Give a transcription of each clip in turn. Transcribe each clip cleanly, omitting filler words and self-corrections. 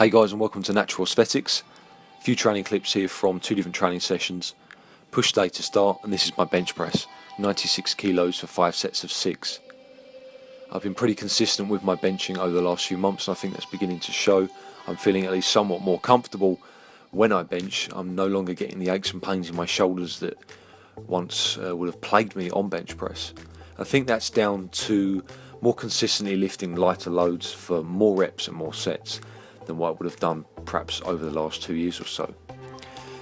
Hey guys, and welcome to Natural Aesthetics. A few training clips here from two different training sessions. Push day to start, and this is my bench press, 96 kilos for 5 sets of 6. I've been pretty consistent with my benching over the last few months, and I think that's beginning to show. I'm feeling at least somewhat more comfortable when I bench. I'm no longer getting the aches and pains in my shoulders that once would have plagued me on bench press. I think that's down to more consistently lifting lighter loads for more reps and more sets than what I would have done perhaps over the last 2 years or so.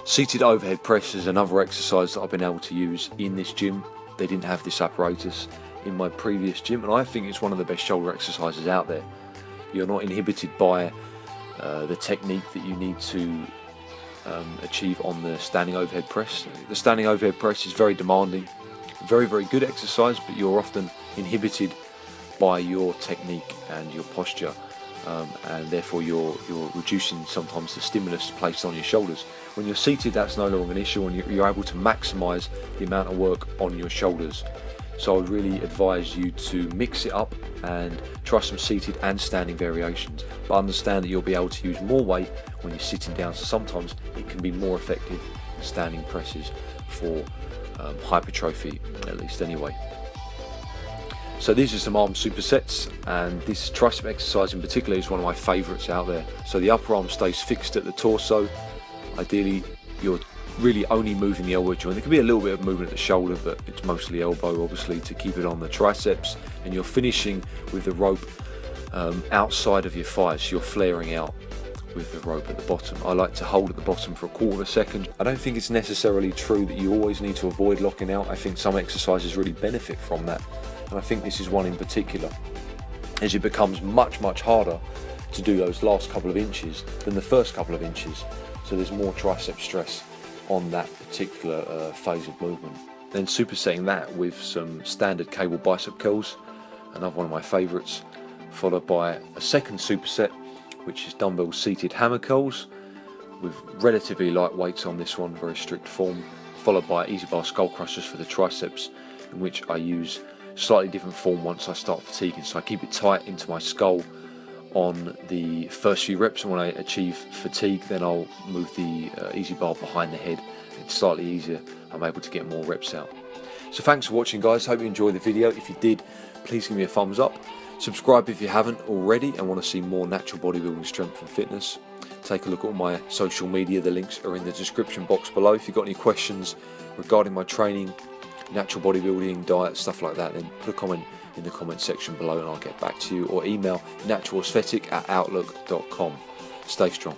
Seated overhead press is another exercise that I've been able to use in this gym. They didn't have this apparatus in my previous gym, and I think it's one of the best shoulder exercises out there. You're not inhibited by the technique that you need to achieve on the standing overhead press. The standing overhead press is very demanding, very good exercise, but you're often inhibited by your technique and your posture. And therefore you're reducing sometimes the stimulus placed on your shoulders. When you're seated, that's no longer an issue, and you're able to maximize the amount of work on your shoulders. So I would really advise you to mix it up and try some seated and standing variations, but understand that you'll be able to use more weight when you're sitting down, so sometimes it can be more effective than standing presses for hypertrophy, at least anyway. So these are some arm supersets, and this tricep exercise in particular is one of my favourites out there. So the upper arm stays fixed at the torso. Ideally you're really only moving the elbow joint. There can be a little bit of movement at the shoulder, but it's mostly elbow obviously to keep it on the triceps, and you're finishing with the rope outside of your thighs, so you're flaring out with the rope at the bottom. I like to hold at the bottom for a quarter of a second. I don't think it's necessarily true that you always need to avoid locking out. I think some exercises really benefit from that, and I think this is one in particular, as it becomes much harder to do those last couple of inches than the first couple of inches, so there's more tricep stress on that particular phase of movement. Then supersetting that with some standard cable bicep curls, another one of my favourites, followed by a second superset, which is dumbbell seated hammer curls with relatively light weights on this one, very strict form, followed by easy bar skull crushers for the triceps, in which I use slightly different form once I start fatiguing. So I keep it tight into my skull on the first few reps, and when I achieve fatigue, then I'll move the easy bar behind the head. It's slightly easier, I'm able to get more reps out. So thanks for watching guys, hope you enjoyed the video. If you did, please give me a thumbs up. Subscribe if you haven't already and want to see more natural bodybuilding, strength and fitness. Take a look at all my social media, the links are in the description box below. If you've got any questions regarding my training, natural bodybuilding, diet, stuff like that, then put a comment in the comment section below and I'll get back to you, or email naturalaesthetic@outlook.com. Stay strong.